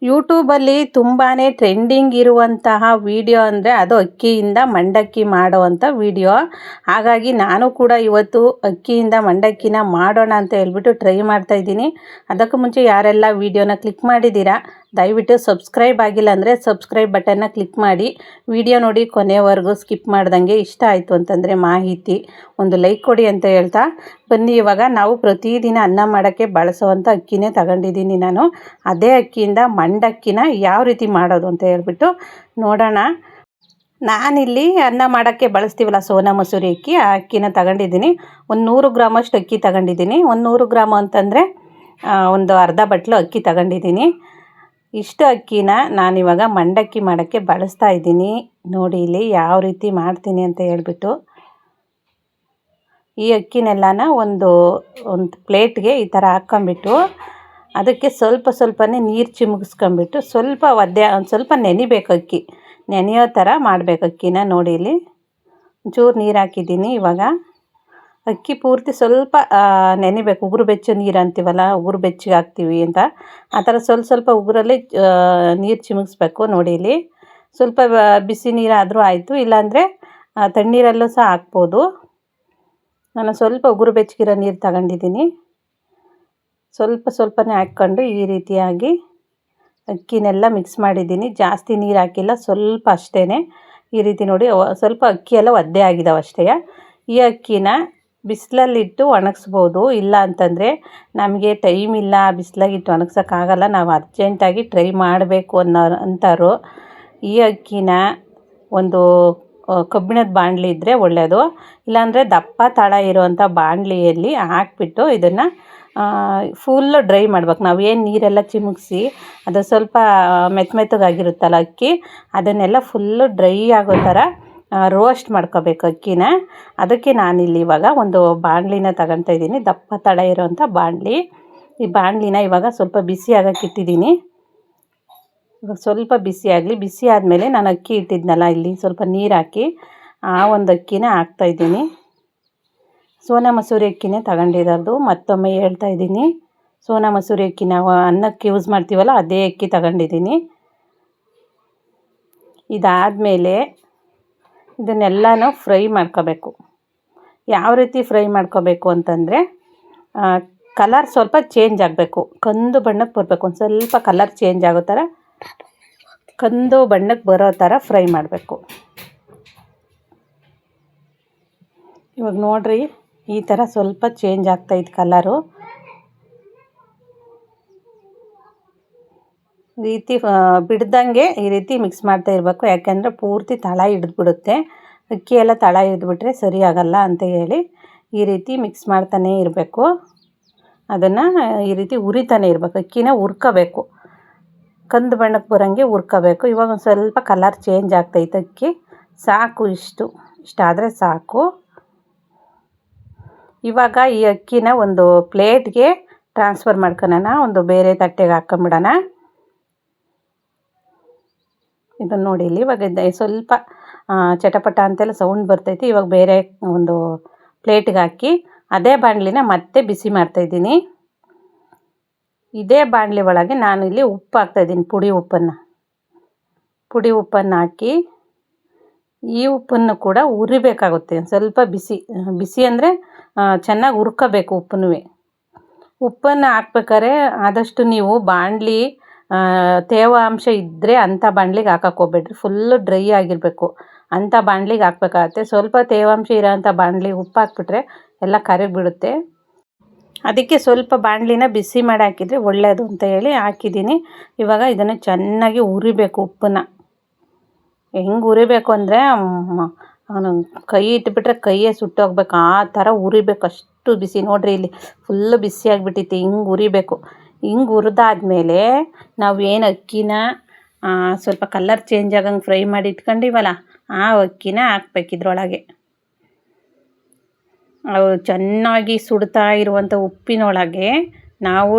ಯೂಟ್ಯೂಬಲ್ಲಿ ತುಂಬಾ ಟ್ರೆಂಡಿಂಗ್ ಇರುವಂತಹ ವಿಡಿಯೋ ಅಂದರೆ ಅದು ಅಕ್ಕಿಯಿಂದ ಮಂಡಕ್ಕಿ ಮಾಡುವಂಥ ವಿಡಿಯೋ. ಹಾಗಾಗಿ ನಾನು ಕೂಡ ಇವತ್ತು ಅಕ್ಕಿಯಿಂದ ಮಂಡಕ್ಕಿನ ಮಾಡೋಣ ಅಂತ ಹೇಳ್ಬಿಟ್ಟು ಟ್ರೈ ಮಾಡ್ತಾಯಿದ್ದೀನಿ. ಅದಕ್ಕೂ ಮುಂಚೆ ಯಾರೆಲ್ಲ ವಿಡಿಯೋನ ಕ್ಲಿಕ್ ಮಾಡಿದ್ದೀರಾ ದಯವಿಟ್ಟು ಸಬ್ಸ್ಕ್ರೈಬ್ ಆಗಿಲ್ಲ ಅಂದರೆ ಸಬ್ಸ್ಕ್ರೈಬ್ ಬಟನ್ನ ಕ್ಲಿಕ್ ಮಾಡಿ. ವಿಡಿಯೋ ನೋಡಿ ಕೊನೆವರೆಗೂ ಸ್ಕಿಪ್ ಮಾಡ್ದಂಗೆ. ಇಷ್ಟ ಆಯಿತು ಅಂತಂದರೆ ಮಾಹಿತಿ ಒಂದು ಲೈಕ್ ಕೊಡಿ ಅಂತ ಹೇಳ್ತಾ ಬನ್ನಿ. ಇವಾಗ ನಾವು ಪ್ರತಿದಿನ ಅನ್ನ ಮಾಡೋಕ್ಕೆ ಬಳಸುವಂಥ ಅಕ್ಕಿನೇ ತಗೊಂಡಿದ್ದೀನಿ ನಾನು. ಅದೇ ಅಕ್ಕಿಯಿಂದ ಮಂಡಕ್ಕಿನ ಯಾವ ರೀತಿ ಮಾಡೋದು ಅಂತ ಹೇಳ್ಬಿಟ್ಟು ನೋಡೋಣ. ನಾನಿಲ್ಲಿ ಅನ್ನ ಮಾಡೋಕ್ಕೆ ಬಳಸ್ತೀವಲ್ಲ ಸೋನಾ ಮಸೂರಿ ಅಕ್ಕಿ, ಆ ಅಕ್ಕಿನ ತಗೊಂಡಿದ್ದೀನಿ. ಒಂದು 100 ಗ್ರಾಮಷ್ಟು ಅಕ್ಕಿ ತಗೊಂಡಿದ್ದೀನಿ. ಒಂದು 100 ಗ್ರಾಮ್ ಅಂತಂದರೆ ಒಂದು ಅರ್ಧ ಬಟ್ಲು ಅಕ್ಕಿ ತಗೊಂಡಿದ್ದೀನಿ. ಇಷ್ಟು ಅಕ್ಕಿನ ನಾನಿವಾಗ ಮಂಡಕ್ಕಿ ಮಾಡೋಕ್ಕೆ ಬಳಸ್ತಾ ಇದ್ದೀನಿ. ನೋಡಿ ಇಲ್ಲಿ ಯಾವ ರೀತಿ ಮಾಡ್ತೀನಿ ಅಂತ ಹೇಳ್ಬಿಟ್ಟು. ಈ ಅಕ್ಕಿನೆಲ್ಲನ ಒಂದು ಪ್ಲೇಟ್ಗೆ ಈ ಥರ ಹಾಕ್ಕೊಂಬಿಟ್ಟು ಅದಕ್ಕೆ ಸ್ವಲ್ಪನೇ ನೀರು ಚಿಮುಗಿಸ್ಕೊಂಬಿಟ್ಟು ಒಂದು ಸ್ವಲ್ಪ ನೆನಿಬೇಕು ಅಕ್ಕಿ. ನೆನೆಯೋ ಥರ ಮಾಡಬೇಕು ಅಕ್ಕಿನ. ನೋಡಿ ಇಲ್ಲಿ ಒಂಚೂರು ನೀರು ಹಾಕಿದ್ದೀನಿ. ಇವಾಗ ಅಕ್ಕಿ ಪೂರ್ತಿ ಸ್ವಲ್ಪ ನೆನಿಬೇಕು. ಉಗುರು ಬೆಚ್ಚ ನೀರು ಅಂತೀವಲ್ಲ, ಉಗುರು ಬೆಚ್ಚಗೆ ಹಾಕ್ತೀವಿ ಅಂತ, ಆ ಥರ ಸ್ವಲ್ಪ ಉಗುರಲ್ಲಿ ನೀರು ಚಿಮುಗಿಸ್ಬೇಕು. ನೋಡಿ ಇಲ್ಲಿ ಸ್ವಲ್ಪ ಬಿಸಿ ನೀರಾದರೂ ಆಯಿತು, ಇಲ್ಲಾಂದರೆ ತಣ್ಣೀರಲ್ಲೂ ಸಹ ಹಾಕ್ಬೋದು. ನಾನು ಸ್ವಲ್ಪ ಉಗುರು ಬೆಚ್ಚಗಿರೋ ನೀರು ತಗೊಂಡಿದ್ದೀನಿ. ಸ್ವಲ್ಪನೇ ಹಾಕ್ಕೊಂಡು ಈ ರೀತಿಯಾಗಿ ಅಕ್ಕಿನೆಲ್ಲ ಮಿಕ್ಸ್ ಮಾಡಿದ್ದೀನಿ. ಜಾಸ್ತಿ ನೀರು ಹಾಕಿಲ್ಲ, ಸ್ವಲ್ಪ ಅಷ್ಟೇ. ಈ ರೀತಿ ನೋಡಿ ಸ್ವಲ್ಪ ಅಕ್ಕಿ ಎಲ್ಲ ಒದ್ದೆ ಆಗಿದಾವೆ ಅಷ್ಟೇ. ಈ ಅಕ್ಕಿನ ಬಿಸಿಲಲ್ಲಿಟ್ಟು ಒಣಗಿಸ್ಬೋದು. ಇಲ್ಲ ಅಂತಂದರೆ ನಮಗೆ ಟೈಮ್ ಇಲ್ಲ, ಬಿಸಿಲಾಗಿಟ್ಟು ಒಣಗ್ಸೋಕ್ಕಾಗಲ್ಲ, ನಾವು ಅರ್ಜೆಂಟಾಗಿ ಟ್ರೈ ಮಾಡಬೇಕು ಅಂತಾರೋ ಈ ಅಕ್ಕಿನ ಒಂದು ಕಬ್ಬಿಣದ ಬಾಣಲಿ ಇದ್ದರೆ ಒಳ್ಳೆಯದು. ಇಲ್ಲಾಂದರೆ ದಪ್ಪ ತಳ ಇರುವಂಥ ಬಾಣಲಿಯಲ್ಲಿ ಹಾಕ್ಬಿಟ್ಟು ಇದನ್ನು ಫುಲ್ಲು ಡ್ರೈ ಮಾಡ್ಬೇಕು. ನಾವು ಏನು ನೀರೆಲ್ಲ ಚಿಮುಕಿಸಿ ಅದು ಸ್ವಲ್ಪ ಮೆತ್ತಗಾಗಿರುತ್ತಲ್ಲ ಅಕ್ಕಿ, ಅದನ್ನೆಲ್ಲ ಫುಲ್ಲು ಡ್ರೈ ಆಗೋ ಥರ ರೋಸ್ಟ್ ಮಾಡ್ಕೋಬೇಕು ಅಕ್ಕಿನ. ಅದಕ್ಕೆ ನಾನಿಲ್ಲಿ ಇವಾಗ ಒಂದು ಬಾಣಲಿನ ತಗೊಳ್ತಾ ಇದ್ದೀನಿ, ದಪ್ಪ ತಳ ಇರೋವಂಥ ಬಾಣಲಿ. ಈ ಬಾಣಲಿನ ಇವಾಗ ಸ್ವಲ್ಪ ಬಿಸಿ ಆಗೋಕ್ಕೆ ಇಟ್ಟಿದ್ದೀನಿ. ಇವಾಗ ಸ್ವಲ್ಪ ಬಿಸಿ ಆಗಲಿ. ಬಿಸಿ ಆದಮೇಲೆ ನಾನು ಅಕ್ಕಿ ಇಟ್ಟಿದ್ನಲ್ಲ, ಇಲ್ಲಿ ಸ್ವಲ್ಪ ನೀರು ಹಾಕಿ ಆ ಒಂದು ಅಕ್ಕಿನ ಹಾಕ್ತಾಯಿದ್ದೀನಿ. ಸೋನಾ ಮಸೂರಿ ಅಕ್ಕಿನೇ ತಗೊಂಡಿರೋದು, ಮತ್ತೊಮ್ಮೆ ಹೇಳ್ತಾ ಇದ್ದೀನಿ. ಸೋನಾ ಮಸೂರಿ ಅಕ್ಕಿ ನಾವು ಅನ್ನಕ್ಕೆ ಯೂಸ್ ಮಾಡ್ತೀವಲ್ಲ ಅದೇ ಅಕ್ಕಿ ತಗೊಂಡಿದ್ದೀನಿ. ಇದಾದಮೇಲೆ ಇದನ್ನೆಲ್ಲನೂ ಫ್ರೈ ಮಾಡ್ಕೋಬೇಕು. ಯಾವ ರೀತಿ ಫ್ರೈ ಮಾಡ್ಕೋಬೇಕು ಅಂತಂದರೆ ಕಲರ್ ಸ್ವಲ್ಪ ಚೇಂಜ್ ಆಗಬೇಕು, ಕಂದು ಬಣ್ಣಕ್ಕೆ ಬರಬೇಕು. ಒಂದು ಸ್ವಲ್ಪ ಕಲರ್ ಚೇಂಜ್ ಆಗೋ ಥರ, ಕಂದು ಬಣ್ಣಕ್ಕೆ ಬರೋ ಥರ ಫ್ರೈ ಮಾಡಬೇಕು. ಇವಾಗ ನೋಡಿರಿ ಈ ಥರ ಸ್ವಲ್ಪ ಚೇಂಜ್ ಆಗ್ತಾಯಿತ್ತು ಕಲರು. ಈ ರೀತಿ ಬಿಡ್ದಂಗೆ ಈ ರೀತಿ ಮಿಕ್ಸ್ ಮಾಡ್ತಾ ಇರಬೇಕು. ಯಾಕೆಂದರೆ ಪೂರ್ತಿ ತಳ ಹಿಡಿದ್ಬಿಡುತ್ತೆ. ಅಕ್ಕಿ ಎಲ್ಲ ತಳ ಹಿಡಿದ್ಬಿಟ್ರೆ ಸರಿ ಆಗಲ್ಲ ಅಂತ ಹೇಳಿ ಈ ರೀತಿ ಮಿಕ್ಸ್ ಮಾಡ್ತಾನೇ ಇರಬೇಕು. ಅದನ್ನು ಈ ರೀತಿ ಹುರಿತಾನೆ ಇರಬೇಕು. ಅಕ್ಕಿನ ಹುರ್ಕೋಬೇಕು, ಕಂದು ಬಣ್ಣಕ್ಕೆ ಬರೋಂಗೆ ಹುರ್ಕೋಬೇಕು. ಇವಾಗ ಒಂದು ಸ್ವಲ್ಪ ಕಲರ್ ಚೇಂಜ್ ಆಗ್ತೈತೆ ಅಕ್ಕಿ. ಸಾಕು, ಇಷ್ಟಾದರೆ ಸಾಕು. ಇವಾಗ ಈ ಅಕ್ಕಿನ ಒಂದು ಪ್ಲೇಟ್ಗೆ ಟ್ರಾನ್ಸ್ಫರ್ ಮಾಡ್ಕೊಳ್ಳೋಣ. ಒಂದು ಬೇರೆ ತಟ್ಟೆಗೆ ಹಾಕ್ಕೊಂಬಿಡೋಣ. ಇದನ್ನು ನೋಡಿ ಇಲ್ಲಿ ಇವಾಗ ಸ್ವಲ್ಪ ಚಟಪಟ ಅಂತೆಲ್ಲ ಸೌಂಡ್ ಬರ್ತೈತಿ. ಇವಾಗ ಬೇರೆ ಒಂದು ಪ್ಲೇಟ್ಗೆ ಹಾಕಿ ಅದೇ ಬಾಣಲಿನ ಮತ್ತೆ ಬಿಸಿ ಮಾಡ್ತಾಯಿದ್ದೀನಿ. ಇದೇ ಬಾಣಲಿ ಒಳಗೆ ನಾನು ಇಲ್ಲಿ ಉಪ್ಪು ಹಾಕ್ತಾಯಿದ್ದೀನಿ, ಪುಡಿ ಉಪ್ಪನ್ನು ಹಾಕಿ ಈ ಉಪ್ಪನ್ನು ಕೂಡ ಹುರಿಬೇಕಾಗುತ್ತೆ. ಸ್ವಲ್ಪ ಬಿಸಿ ಅಂದರೆ ಚೆನ್ನಾಗಿ ಹುರ್ಕೋಬೇಕು ಉಪ್ಪನ್ನು ಹಾಕ್ಬೇಕಾದ್ರೆ ಆದಷ್ಟು ನೀವು ಬಾಣಲಿ ತೇವಾಂಶ ಇದ್ದರೆ ಅಂಥ ಬಾಣಲಿಗೆ ಹಾಕಕ್ಕೆ ಹೋಗ್ಬೇಡ್ರಿ. ಫುಲ್ಲು ಡ್ರೈ ಆಗಿರಬೇಕು ಅಂಥ ಬಾಣಲಿಗೆ ಹಾಕ್ಬೇಕಾಗತ್ತೆ. ಸ್ವಲ್ಪ ತೇವಾಂಶ ಇರೋಂಥ ಬಾಣಲಿ ಉಪ್ಪು ಹಾಕ್ಬಿಟ್ರೆ ಎಲ್ಲ ಕರಗಿಬಿಡುತ್ತೆ. ಅದಕ್ಕೆ ಸ್ವಲ್ಪ ಬಾಣಲಿನ ಬಿಸಿ ಮಾಡಿ ಹಾಕಿದರೆ ಒಳ್ಳೆಯದು ಅಂತ ಹೇಳಿ ಹಾಕಿದ್ದೀನಿ. ಇವಾಗ ಇದನ್ನು ಚೆನ್ನಾಗಿ ಹುರಿಬೇಕು. ಉಪ್ಪನ್ನ ಹೆಂಗೆ ಹುರಿಬೇಕು ಅಂದರೆ ಕೈ ಇಟ್ಬಿಟ್ರೆ ಕೈಯೇ ಸುಟ್ಟೋಗ್ಬೇಕು, ಆ ಥರ ಹುರಿಬೇಕು. ಅಷ್ಟು ಬಿಸಿ ನೋಡಿರಿ, ಇಲ್ಲಿ ಫುಲ್ಲು ಬಿಸಿ ಆಗಿಬಿಟ್ಟೈತಿ. ಹಿಂಗೆ ಹುರಿಬೇಕು. ಹಿಂಗೆ ಹುರಿದಾದ್ಮೇಲೆ ನಾವು ಏನು ಅಕ್ಕಿನ ಸ್ವಲ್ಪ ಕಲರ್ ಚೇಂಜ್ ಆಗಂಗೆ ಫ್ರೈ ಮಾಡಿ ಇಟ್ಕೊಂಡಿವಲ್ಲ, ಆ ಅಕ್ಕಿನ ಹಾಕ್ಬೇಕು ಇದ್ರೊಳಗೆ. ಅವು ಚೆನ್ನಾಗಿ ಸುಡ್ತಾ ಇರುವಂಥ ಉಪ್ಪಿನೊಳಗೆ ನಾವು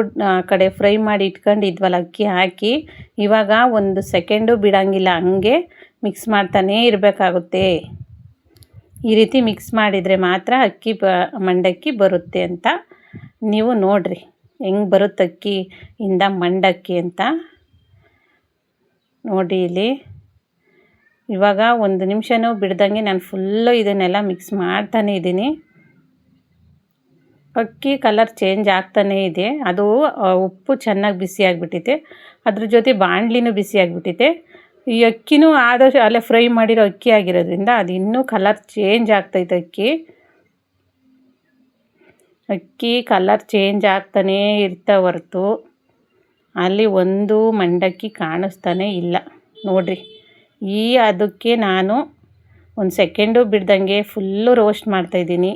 ಕಡೆ ಫ್ರೈ ಮಾಡಿ ಇಟ್ಕೊಂಡಿದ್ವಲ್ಲ ಅಕ್ಕಿ ಹಾಕಿ ಇವಾಗ 1 ಸೆಕೆಂಡು ಬಿಡೋಂಗಿಲ್ಲ, ಹಂಗೆ ಮಿಕ್ಸ್ ಮಾಡ್ತಾನೇ ಇರಬೇಕಾಗುತ್ತೆ. ಈ ರೀತಿ ಮಿಕ್ಸ್ ಮಾಡಿದರೆ ಮಾತ್ರ ಮಂಡಕ್ಕಿ ಬರುತ್ತೆ ಅಂತ. ನೀವು ನೋಡಿರಿ ಹೆಂಗೆ ಬರುತ್ತೆ ಅಕ್ಕಿಯಿಂದ ಮಂಡಕ್ಕಿ ಅಂತ. ನೋಡಿ ಇಲ್ಲಿ ಇವಾಗ ಒಂದು ನಿಮಿಷನೂ ಬಿಡ್ದಂಗೆ ನಾನು ಫುಲ್ಲು ಇದನ್ನೆಲ್ಲ ಮಿಕ್ಸ್ ಮಾಡ್ತಾನೆ ಇದ್ದೀನಿ. ಅಕ್ಕಿ ಕಲರ್ ಚೇಂಜ್ ಆಗ್ತಾನೇ ಇದೆ. ಅದು ಉಪ್ಪು ಚೆನ್ನಾಗಿ ಬಿಸಿಯಾಗಿಬಿಟ್ಟಿದೆ, ಅದ್ರ ಜೊತೆ ಬಾಣಲಿನೂ ಬಿಸಿಯಾಗಿಬಿಟ್ಟಿದೆ. ಈ ಅಕ್ಕಿನೂ ಆದಷ್ಟು ಅಲ್ಲೇ ಫ್ರೈ ಮಾಡಿರೋ ಅಕ್ಕಿ ಆಗಿರೋದ್ರಿಂದ ಅದು ಇನ್ನೂ ಕಲರ್ ಚೇಂಜ್ ಆಗ್ತೈತೆ. ಅಕ್ಕಿ ಕಲರ್ ಚೇಂಜ್ ಆಗ್ತಾನೇ ಇರ್ತಾ ಹೊರ್ತು ಅಲ್ಲಿ ಒಂದು ಮಂಡಕ್ಕಿ ಕಾಣಿಸ್ತಾನೆ ಇಲ್ಲ ನೋಡಿರಿ. ಅದಕ್ಕೆ ನಾನು ಒಂದು ಸೆಕೆಂಡು ಬಿಡ್ದಂಗೆ ಫುಲ್ಲು ರೋಸ್ಟ್ ಮಾಡ್ತಾಯಿದ್ದೀನಿ.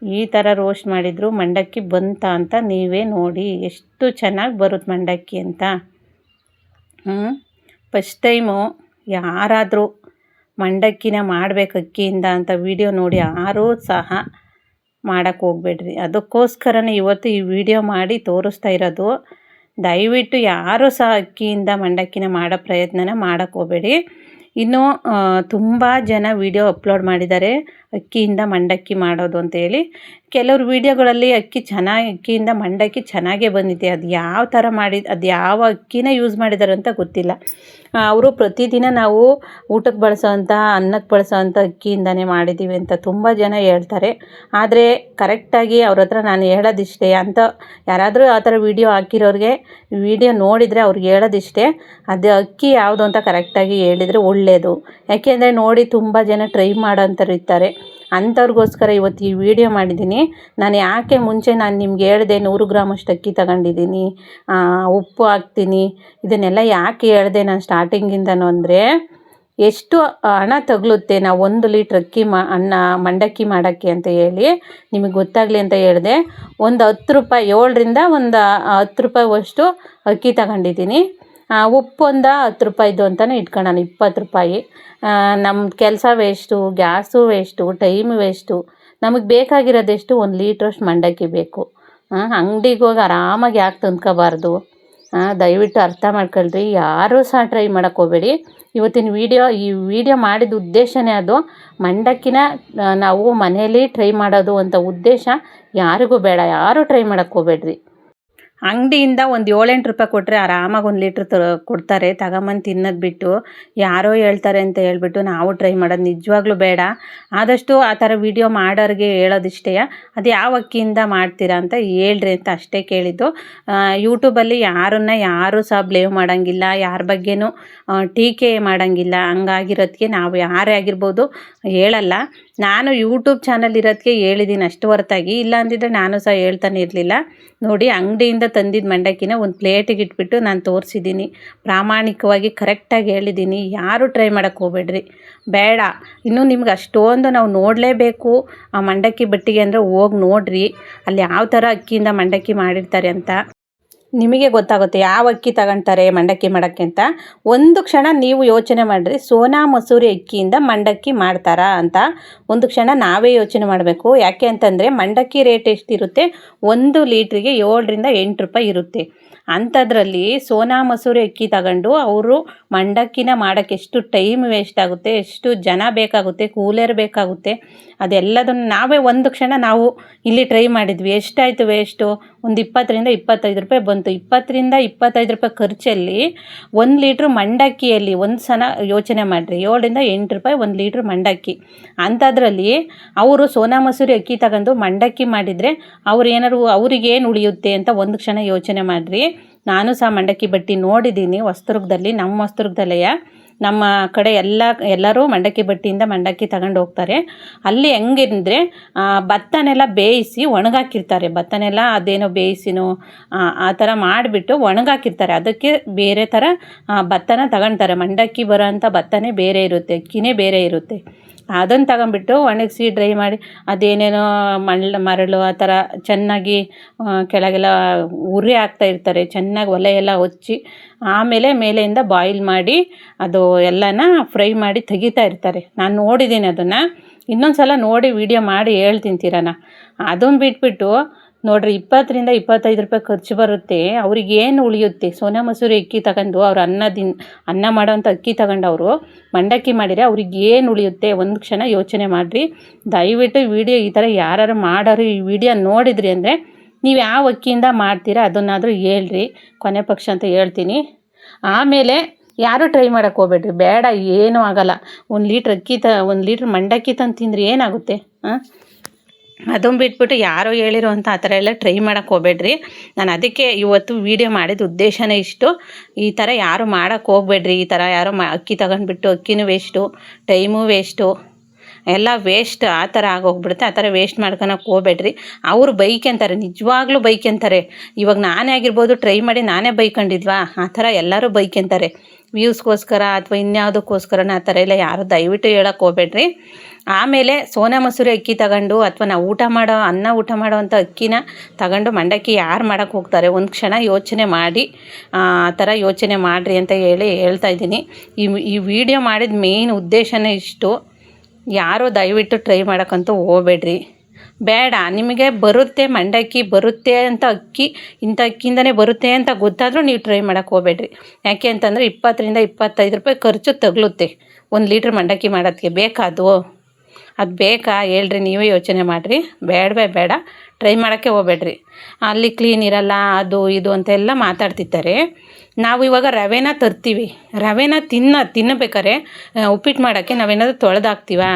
ಈ ಥರ ರೋಸ್ಟ್ ಮಾಡಿದ್ರು ಮಂಡಕ್ಕಿ ಬಂತ ಅಂತ ನೀವೇ ನೋಡಿ ಎಷ್ಟು ಚೆನ್ನಾಗಿ ಬರುತ್ತೆ ಮಂಡಕ್ಕಿ ಅಂತ. ಫಸ್ಟ್ ಟೈಮು ಯಾರಾದರೂ ಮಂಡಕ್ಕಿನ ಮಾಡಬೇಕು ಅಕ್ಕಿಯಿಂದ ಅಂತ ವಿಡಿಯೋ ನೋಡಿ ಯಾರೂ ಸಹ ಮಾಡೋಕ್ಕೆ ಹೋಗ್ಬೇಡ್ರಿ. ಅದಕ್ಕೋಸ್ಕರನೇ ಇವತ್ತು ಈ ವಿಡಿಯೋ ಮಾಡಿ ತೋರಿಸ್ತಾ ಇರೋದು. ದಯವಿಟ್ಟು ಯಾರೂ ಸಹ ಅಕ್ಕಿಯಿಂದ ಮಂಡಕ್ಕಿನ ಮಾಡೋ ಪ್ರಯತ್ನನ ಮಾಡೋಕ್ಕೆ ಹೋಗಬೇಡಿ. ಇನ್ನು ತುಂಬ ಜನ ವಿಡಿಯೋ ಅಪ್ಲೋಡ್ ಮಾಡಿದ್ದಾರೆ ಅಕ್ಕಿಯಿಂದ ಮಂಡಕ್ಕಿ ಮಾಡೋದು ಅಂತೇಳಿ. ಕೆಲವ್ರು ವಿಡಿಯೋಗಳಲ್ಲಿ ಅಕ್ಕಿಯಿಂದ ಮಂಡಕ್ಕಿ ಚೆನ್ನಾಗೇ ಬಂದಿದೆ. ಅದು ಯಾವ ಥರ ಅದು ಯಾವ ಅಕ್ಕಿನ ಯೂಸ್ ಮಾಡಿದ್ದಾರೆ ಅಂತ ಗೊತ್ತಿಲ್ಲ. ಅವರು ಪ್ರತಿದಿನ ನಾವು ಊಟಕ್ಕೆ ಬಳಸೋವಂಥ ಅನ್ನಕ್ಕೆ ಬಳಸೋವಂಥ ಅಕ್ಕಿಯಿಂದನೇ ಮಾಡಿದ್ದೀವಿ ಅಂತ ತುಂಬ ಜನ ಹೇಳ್ತಾರೆ. ಆದರೆ ಕರೆಕ್ಟಾಗಿ ಅವ್ರ ಹತ್ರ ನಾನು ಹೇಳೋದಿಷ್ಟೇ ಅಂತ ಯಾರಾದರೂ ಆ ಥರ ವಿಡಿಯೋ ಹಾಕಿರೋರಿಗೆ ವಿಡಿಯೋ ನೋಡಿದರೆ ಅವ್ರಿಗೆ ಹೇಳೋದಿಷ್ಟೇ, ಅದು ಅಕ್ಕಿ ಯಾವುದು ಅಂತ ಕರೆಕ್ಟಾಗಿ ಹೇಳಿದರೆ ಒಳ್ಳೆಯದು. ಯಾಕೆಂದರೆ ನೋಡಿ ತುಂಬ ಜನ ಟ್ರೈ ಮಾಡೋಂಥವ್ರು ಇರ್ತಾರೆ. ಅಂಥವ್ರಿಗೋಸ್ಕರ ಇವತ್ತು ಈ ವಿಡಿಯೋ ಮಾಡಿದ್ದೀನಿ. ನಾನು ಯಾಕೆ ಮುಂಚೆ ನಾನು ನಿಮ್ಗೆ ಹೇಳಿದೆ 100 ಗ್ರಾಮಷ್ಟು ಅಕ್ಕಿ ತಗೊಂಡಿದ್ದೀನಿ, ಉಪ್ಪು ಹಾಕ್ತೀನಿ, ಇದನ್ನೆಲ್ಲ ಯಾಕೆ ಹೇಳಿದೆ ನಾನು ಸ್ಟಾರ್ಟಿಂಗಿಂದನೂ ಅಂದರೆ ಎಷ್ಟು ಹಣ ತಗಲುತ್ತೆ ನಾವು 1 ಲೀಟ್ರ್ ಅಕ್ಕಿ ಮಂಡಕ್ಕಿ ಮಾಡೋಕ್ಕೆ ಅಂತ ಹೇಳಿ ನಿಮಗೆ ಗೊತ್ತಾಗಲಿ ಅಂತ ಹೇಳಿದೆ. ಒಂದು 10 ರೂಪಾಯಿ, 7ರಿಂದ ಒಂದು 10 ರೂಪಾಯಿವಷ್ಟು ಅಕ್ಕಿ ತಗೊಂಡಿದ್ದೀನಿ. ಉಪ್ಪು ಒಂದು 10 ರೂಪಾಯಿದು ಅಂತಲೇ ಇಟ್ಕೊಳ್ಳೋಣ, 20 ರೂಪಾಯಿ. ನಮ್ಮ ಕೆಲಸ waste, gas waste, time waste. ನಮಗೆ ಬೇಕಾಗಿರೋದೆಷ್ಟು 1 ಲೀಟ್ರಷ್ಟು ಮಂಡಕ್ಕಿ ಬೇಕು. ಅಂಗಡಿಗೆ ಹೋಗಿ ಆರಾಮಾಗಿ ಯಾಕೆ ತಂದ್ಕೋಬಾರ್ದು? ದಯವಿಟ್ಟು ಅರ್ಥ ಮಾಡ್ಕೊಳ್ರಿ. ಯಾರೂ ಸಹ ಟ್ರೈ ಮಾಡೋಕ್ಕೆ ಹೋಗಬೇಡಿ. ಇವತ್ತಿನ ಈ ವಿಡಿಯೋ ಮಾಡಿದ ಉದ್ದೇಶನೇ ಅದು. ಮಂಡಕ್ಕಿನ ನಾವು ಮನೆಯಲ್ಲಿ ಟ್ರೈ ಮಾಡೋದು ಅಂತ ಉದ್ದೇಶ ಯಾರಿಗೂ ಬೇಡ. ಯಾರೂ ಟ್ರೈ ಮಾಡೋಕ್ಕೆ ಹೋಗಬೇಡ್ರಿ. ಅಂಗಡಿಯಿಂದ ಒಂದು 7-8 ರೂಪಾಯಿ ಕೊಟ್ಟರೆ ಆರಾಮಾಗಿ 1 ಲೀಟ್ರ್ ಕೊಡ್ತಾರೆ. ತಗೊಂಬಂದು ತಿನ್ನೋದು ಬಿಟ್ಟು ಯಾರೋ ಹೇಳ್ತಾರೆ ಅಂತ ಹೇಳ್ಬಿಟ್ಟು ನಾವು ಟ್ರೈ ಮಾಡೋದು ನಿಜವಾಗ್ಲೂ ಬೇಡ. ಆದಷ್ಟು ಆ ಥರ ವಿಡಿಯೋ ಮಾಡೋರಿಗೆ ಹೇಳೋದಿಷ್ಟೇ, ಅದು ಯಾವ ಅಕ್ಕಿಯಿಂದ ಮಾಡ್ತೀರಾ ಅಂತ ಹೇಳ್ರಿ ಅಂತ ಅಷ್ಟೇ ಕೇಳಿದ್ದು. ಯೂಟ್ಯೂಬಲ್ಲಿ ಯಾರೂ ಸಹ ಬ್ಲೇಮ್ ಮಾಡೋಂಗಿಲ್ಲ, ಯಾರ ಬಗ್ಗೆನೂ ಟೀಕೆ ಮಾಡೋಂಗಿಲ್ಲ. ಹಂಗಾಗಿರೋದಕ್ಕೆ ನಾವು ಯಾರೇ ಆಗಿರ್ಬೋದು ಹೇಳಲ್ಲ. ನಾನು ಯೂಟ್ಯೂಬ್ ಚಾನಲ್ ಇರೋದಕ್ಕೆ ಹೇಳಿದ್ದೀನಿ ಅಷ್ಟು ಹೊರತಾಗಿ, ಇಲ್ಲ ಅಂದಿದ್ರೆ ನಾನು ಸಹ ಹೇಳ್ತಾನೆ ಇರಲಿಲ್ಲ. ನೋಡಿ, ಅಂಗಡಿಯಿಂದ ತಂದಿದ್ದ ಮಂಡಕ್ಕಿನ ಒಂದು ಪ್ಲೇಟಿಗೆ ಇಟ್ಬಿಟ್ಟು ನಾನು ತೋರಿಸಿದ್ದೀನಿ. ಪ್ರಾಮಾಣಿಕವಾಗಿ ಕರೆಕ್ಟಾಗಿ ಹೇಳಿದ್ದೀನಿ. ಯಾರೂ ಟ್ರೈ ಮಾಡೋಕ್ಕೆ ಹೋಗಬೇಡ್ರಿ, ಬೇಡ. ಇನ್ನೂ ನಿಮ್ಗೆ ಅಷ್ಟೊಂದು ನಾವು ನೋಡಲೇಬೇಕು ಆ ಮಂಡಕ್ಕಿ ಬಟ್ಟಿಗೆ ಅಂದರೆ ಹೋಗಿ ನೋಡಿರಿ, ಅಲ್ಲಿ ಯಾವ ಥರ ಅಕ್ಕಿಯಿಂದ ಮಂಡಕ್ಕಿ ಮಾಡಿರ್ತಾರೆ ಅಂತ ನಿಮಗೆ ಗೊತ್ತಾಗುತ್ತೆ. ಯಾವ ಅಕ್ಕಿ ತಗೊಳ್ತಾರೆ ಮಂಡಕ್ಕಿ ಮಾಡೋಕ್ಕೆ ಅಂತ ಒಂದು ಕ್ಷಣ ನೀವು ಯೋಚನೆ ಮಾಡಿರಿ. ಸೋನಾ ಮಸೂರಿ ಅಕ್ಕಿಯಿಂದ ಮಂಡಕ್ಕಿ ಮಾಡ್ತಾರಾ ಅಂತ ಒಂದು ಕ್ಷಣ ನಾವೇ ಯೋಚನೆ ಮಾಡಬೇಕು. ಯಾಕೆ ಅಂತಂದರೆ ಮಂಡಕ್ಕಿ ರೇಟ್ ಎಷ್ಟಿರುತ್ತೆ? 1 ಲೀಟ್ರಿಗೆ 7ರಿಂದ 8 ರೂಪಾಯಿ ಇರುತ್ತೆ. ಅಂಥದ್ರಲ್ಲಿ ಸೋನಾ ಮಸೂರಿ ಅಕ್ಕಿ ತಗೊಂಡು ಅವರು ಮಂಡಕ್ಕಿನ ಮಾಡೋಕ್ಕೆ ಎಷ್ಟು ಟೈಮ್ ವೇಸ್ಟ್ ಆಗುತ್ತೆ, ಎಷ್ಟು ಜನ ಬೇಕಾಗುತ್ತೆ, ಕೂಲರ್ ಬೇಕಾಗುತ್ತೆ. ಅದೆಲ್ಲದನ್ನು ನಾವೇ ಒಂದು ಕ್ಷಣ ನಾವು ಇಲ್ಲಿ ಟ್ರೈ ಮಾಡಿದ್ವಿ. ಎಷ್ಟಾಯಿತು ವೇಸ್ಟು? ಒಂದು 20ರಿಂದ 25 ರೂಪಾಯಿ ಬಂತು. 20ರಿಂದ 25 ರೂಪಾಯಿ ಖರ್ಚಲ್ಲಿ 1 ಲೀಟ್ರ್ ಮಂಡಕ್ಕಿಯಲ್ಲಿ ಒಂದು ಸಲ ಯೋಚನೆ ಮಾಡಿರಿ. 7ರಿಂದ 8 ರೂಪಾಯಿ 1 ಲೀಟ್ರ್ ಮಂಡಕ್ಕಿ. ಅಂಥದ್ರಲ್ಲಿ ಅವರು ಸೋನಾ ಮಸೂರಿ ಅಕ್ಕಿ ತಗೊಂಡು ಮಂಡಕ್ಕಿ ಮಾಡಿದರೆ ಅವ್ರಿಗೇನು ಉಳಿಯುತ್ತೆ ಅಂತ ಒಂದು ಕ್ಷಣ ಯೋಚನೆ ಮಾಡಿರಿ. ನಾನು ಸಹ ಮಂಡಕ್ಕಿ ಬಟ್ಟಿ ನೋಡಿದ್ದೀನಿ ಹೊಸದುರ್ಗದಲ್ಲಿ. ನಮ್ಮ ಹೊಸದುರ್ಗದಲ್ಲೇ ನಮ್ಮ ಕಡೆ ಎಲ್ಲರೂ ಮಂಡಕ್ಕಿ ಬಟ್ಟಿಯಿಂದ ಮಂಡಕ್ಕಿ ತಗೊಂಡು ಹೋಗ್ತಾರೆ. ಅಲ್ಲಿ ಹೆಂಗೆಂದರೆ ಭತ್ತನೆಲ್ಲ ಬೇಯಿಸಿ ಒಣಗಾಕಿರ್ತಾರೆ. ಭತ್ತನೆಲ್ಲ ಅದೇನೋ ಬೇಯಿಸಿನೋ ಆ ಥರ ಮಾಡಿಬಿಟ್ಟು ಒಣಗಾಕಿರ್ತಾರೆ. ಅದಕ್ಕೆ ಬೇರೆ ಥರ ಭತ್ತನ ತಗೊಳ್ತಾರೆ. ಮಂಡಕ್ಕಿ ಬರೋ ಅಂಥ ಭತ್ತನೇ ಬೇರೆ ಇರುತ್ತೆ, ಅಕ್ಕಿನೇ ಬೇರೆ ಇರುತ್ತೆ. ಅದನ್ನು ತಗೊಂಬಿಟ್ಟು ಒಣಗಿಸಿ ಡ್ರೈ ಮಾಡಿ ಅದೇನೇನೋ ಮರಳು ಆ ಥರ ಚೆನ್ನಾಗಿ ಕೆಳಗೆಲ್ಲ ಉರಿ ಹಾಕ್ತಾ ಇರ್ತಾರೆ. ಚೆನ್ನಾಗಿ ಒಲೆ ಎಲ್ಲ ಹಚ್ಚಿ ಆಮೇಲೆ ಮೇಲೆಯಿಂದ ಬಾಯ್ಲ್ ಮಾಡಿ ಅದು ಎಲ್ಲನ ಫ್ರೈ ಮಾಡಿ ತೆಗಿತಾ ಇರ್ತಾರೆ. ನಾನು ನೋಡಿದ್ದೀನಿ ಅದನ್ನು. ಇನ್ನೊಂದು ಸಲ ನೋಡಿ ವಿಡಿಯೋ ಮಾಡಿ ಹೇಳ್ತೀನಿ ತಿರನ. ಅದನ್ನು ಬಿಟ್ಬಿಟ್ಟು ನೋಡಿರಿ, 20ರಿಂದ 25 ರೂಪಾಯಿ ಖರ್ಚು ಬರುತ್ತೆ. ಅವ್ರಿಗೇನು ಉಳಿಯುತ್ತೆ? ಸೋನಾ ಮಸೂರಿ ಅಕ್ಕಿ ತಗೊಂಡು ಅವ್ರು ಅನ್ನ ಮಾಡೋವಂಥ ಅಕ್ಕಿ ತಗೊಂಡು ಅವರು ಮಂಡಕ್ಕಿ ಮಾಡಿದರೆ ಅವ್ರಿಗೇನು ಉಳಿಯುತ್ತೆ? ಒಂದು ಕ್ಷಣ ಯೋಚನೆ ಮಾಡಿರಿ. ದಯವಿಟ್ಟು ವಿಡಿಯೋ ಈ ಥರ ಯಾರು ಮಾಡೋರು ಈ ವಿಡಿಯೋ ನೋಡಿದ್ರಿ ಅಂದರೆ ನೀವು ಯಾವ ಅಕ್ಕಿಯಿಂದ ಮಾಡ್ತೀರಾ ಅದನ್ನಾದರೂ ಹೇಳ್ರಿ, ಕೊನೆ ಪಕ್ಷ ಅಂತ ಹೇಳ್ತೀನಿ. ಆಮೇಲೆ ಯಾರೂ ಟ್ರೈ ಮಾಡೋಕ್ಕೆ ಹೋಗ್ಬೇಡ್ರಿ, ಬೇಡ, ಏನೂ ಆಗೋಲ್ಲ. 1 ಲೀಟ್ರ್ ಅಕ್ಕಿ 1 ಲೀಟ್ರ್ ಮಂಡಕ್ಕಿ ತಂದು ತಿಂದರೆ ಏನಾಗುತ್ತೆ? ಅದನ್ನು ಬಿಟ್ಬಿಟ್ಟು ಯಾರೋ ಹೇಳಿರೋ ಆ ಥರ ಎಲ್ಲ ಟ್ರೈ ಮಾಡೋಕ್ಕೆ ಹೋಗ್ಬೇಡ್ರಿ. ನಾನು ಅದಕ್ಕೆ ಇವತ್ತು ವೀಡಿಯೋ ಮಾಡಿದ ಉದ್ದೇಶನೇ ಇಷ್ಟು. ಈ ಥರ ಯಾರು ಮಾಡೋಕ್ಕೆ ಹೋಗ್ಬೇಡ್ರಿ. ಈ ಥರ ಯಾರೋ ಅಕ್ಕಿ ತಗೊಂಡ್ಬಿಟ್ಟು ಅಕ್ಕಿನೂ ವೇಸ್ಟು, ಟೈಮು ವೇಸ್ಟು, ಎಲ್ಲ ವೇಸ್ಟ್ ಆ ಥರ ಆಗೋಗ್ಬಿಡುತ್ತೆ. ಆ ಥರ ವೇಸ್ಟ್ ಮಾಡ್ಕೊಳಕ್ಕೆ ಹೋಗ್ಬೇಡ್ರಿ. ಅವರು ಬೈಕೊಂತಾರೆ, ನಿಜವಾಗ್ಲೂ ಬೈಕೊಂತಾರೆ. ಇವಾಗ ನಾನೇ ಆಗಿರ್ಬೋದು, ಟ್ರೈ ಮಾಡಿ ನಾನೇ ಬೈಕೊಂಡಿದ್ವಾ, ಆ ಥರ ಎಲ್ಲರೂ ಬೈಕೊಂತಾರೆ. ವ್ಯೂಸ್ಗೋಸ್ಕರ ಅಥವಾ ಇನ್ಯಾವುದಕ್ಕೋಸ್ಕರನ ಆ ಥರ ಎಲ್ಲ ಯಾರು ದಯವಿಟ್ಟು ಹೇಳೋಕ್ಕೆ ಹೋಗ್ಬೇಡ್ರಿ. ಆಮೇಲೆ ಸೋನಾ ಮಸೂರಿ ಅಕ್ಕಿ ತಗೊಂಡು ಅಥವಾ ನಾವು ಊಟ ಮಾಡೋವಂಥ ಅಕ್ಕಿನ ತಗೊಂಡು ಮಂಡಕ್ಕಿ ಯಾರು ಮಾಡೋಕ್ಕೆ ಹೋಗ್ತಾರೆ? ಒಂದು ಕ್ಷಣ ಯೋಚನೆ ಮಾಡಿ ಆ ಥರ ಯೋಚನೆ ಮಾಡಿರಿ ಅಂತ ಹೇಳ್ತಾ ಇದ್ದೀನಿ. ಈ ವಿಡಿಯೋ ಮಾಡಿದ ಮೇಯ್ನ್ ಉದ್ದೇಶನೇ ಇಷ್ಟು. ಯಾರೋ ದಯವಿಟ್ಟು ಟ್ರೈ ಮಾಡೋಕ್ಕಂತೂ ಹೋಗ್ಬೇಡ್ರಿ. ಬೇಡ, ನಿಮಗೆ ಬರುತ್ತೆ ಮಂಡಕ್ಕಿ ಬರುತ್ತೆ ಅಂತ ಇಂಥ ಅಕ್ಕಿಯಿಂದನೇ ಬರುತ್ತೆ ಅಂತ ಗೊತ್ತಾದರೂ ನೀವು ಟ್ರೈ ಮಾಡೋಕ್ಕೆ ಹೋಗ್ಬೇಡ್ರಿ. ಯಾಕೆ ಅಂತಂದರೆ 20 ರಿಂದ 25 ರೂಪಾಯಿ ಖರ್ಚು ತಗಲುತ್ತೆ 1 ಲೀಟ್ರ್ ಮಂಡಕ್ಕಿ ಮಾಡೋದಕ್ಕೆ. ಅದು ಬೇಕಾ ಹೇಳ್ರಿ, ನೀವೇ ಯೋಚನೆ ಮಾಡಿರಿ. ಬೇಡ, ಟ್ರೈ ಮಾಡೋಕ್ಕೆ ಹೋಗ್ಬೇಡ್ರಿ. ಅಲ್ಲಿ ಕ್ಲೀನ್ ಇರಲ್ಲ, ಅದು ಇದು ಅಂತೆಲ್ಲ ಮಾತಾಡ್ತಿರ್ತಾರೆ. ನಾವು ಇವಾಗ ರವೆನ ತರ್ತೀವಿ, ರವೆನ ತಿನ್ನಬೇಕಾರೆ ಉಪ್ಪಿಟ್ಟು ಮಾಡೋಕ್ಕೆ ನಾವೇನಾದರೂ ತೊಳೆದಾಕ್ತೀವಾ?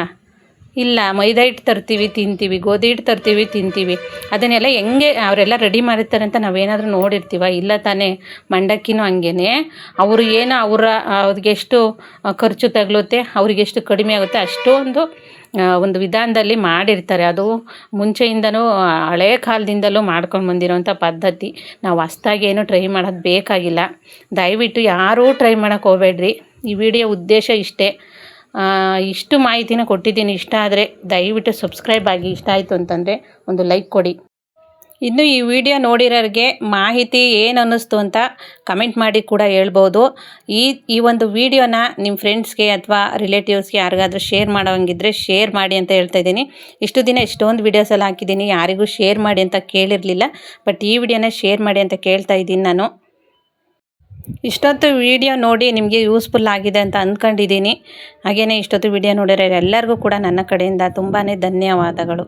ಇಲ್ಲ. ಮೈದಾ ಹಿಟ್ಟು ತರ್ತೀವಿ, ತಿಂತೀವಿ. ಗೋಧಿ ಹಿಟ್ಟು ತರ್ತೀವಿ, ತಿಂತೀವಿ. ಅದನ್ನೆಲ್ಲ ಹೆಂಗೆ ಅವರೆಲ್ಲ ರೆಡಿ ಮಾಡಿರ್ತಾರೆ ಅಂತ ನಾವೇನಾದರೂ ನೋಡಿರ್ತೀವ? ಇಲ್ಲ ತಾನೇ. ಮಂಡಕ್ಕಿನೂ ಹಂಗೇ. ಅವರು ಏನೋ ಅವ್ರಿಗೆ ಎಷ್ಟು ಖರ್ಚು ತಗಲುತ್ತೆ, ಅವ್ರಿಗೆಷ್ಟು ಕಡಿಮೆ ಆಗುತ್ತೆ ಅಷ್ಟೊಂದು ಒಂದು ವಿಧಾನದಲ್ಲಿ ಮಾಡಿರ್ತಾರೆ. ಅದು ಮುಂಚೆಯಿಂದನೂ ಹಳೇ ಕಾಲದಿಂದಲೂ ಮಾಡ್ಕೊಂಡು ಬಂದಿರೋಂಥ ಪದ್ಧತಿ. ನಾವು ಹೊಸ್ದಾಗಿ ಏನು ಟ್ರೈ ಮಾಡೋದು ಬೇಕಾಗಿಲ್ಲ. ದಯವಿಟ್ಟು ಯಾರೂ ಟ್ರೈ ಮಾಡೋಕ್ಕೆ ಹೋಗ್ಬೇಡ್ರಿ. ಈ ವಿಡಿಯೋ ಉದ್ದೇಶ ಇಷ್ಟೇ. ಇಷ್ಟು ಮಾಹಿತಿನ ಕೊಟ್ಟಿದ್ದೀನಿ. ಇಷ್ಟ ಆದರೆ ದಯವಿಟ್ಟು ಸಬ್ಸ್ಕ್ರೈಬ್ ಆಗಿ. ಇಷ್ಟ ಆಯಿತು ಅಂತಂದರೆ ಒಂದು ಲೈಕ್ ಕೊಡಿ. ಇನ್ನು ಈ ವಿಡಿಯೋ ನೋಡಿರೋರಿಗೆ ಮಾಹಿತಿ ಏನು ಅನ್ನಿಸ್ತು ಅಂತ ಕಮೆಂಟ್ ಮಾಡಿ ಕೂಡ ಹೇಳ್ಬೋದು. ಈ ಒಂದು ವಿಡಿಯೋನ ನಿಮ್ಮ ಫ್ರೆಂಡ್ಸ್ಗೆ ಅಥವಾ ರಿಲೇಟಿವ್ಸ್ಗೆ ಯಾರಿಗಾದ್ರೂ ಶೇರ್ ಮಾಡೋಂಗಿದ್ರೆ ಶೇರ್ ಮಾಡಿ ಅಂತ ಹೇಳ್ತಾ ಇದ್ದೀನಿ. ಇಷ್ಟು ದಿನ ಎಷ್ಟೊಂದು ವೀಡಿಯೋಸ್ ಎಲ್ಲ ಹಾಕಿದ್ದೀನಿ, ಯಾರಿಗೂ ಶೇರ್ ಮಾಡಿ ಅಂತ ಕೇಳಿರಲಿಲ್ಲ. ಬಟ್ ಈ ವಿಡಿಯೋನ ಶೇರ್ ಮಾಡಿ ಅಂತ ಕೇಳ್ತಾ ಇದ್ದೀನಿ ನಾನು. ಇಷ್ಟೊತ್ತು ವಿಡಿಯೋ ನೋಡಿ ನಿಮಗೆ ಯೂಸ್ಫುಲ್ ಆಗಿದೆ ಅಂತ ಅಂದ್ಕೊಂಡಿದ್ದೀನಿ. ಹಾಗೆಯೇ ಇಷ್ಟೊತ್ತು ವಿಡಿಯೋ ನೋಡಿರೋ ಎಲ್ಲರಿಗೂ ಕೂಡ ನನ್ನ ಕಡೆಯಿಂದ ತುಂಬಾ ಧನ್ಯವಾದಗಳು.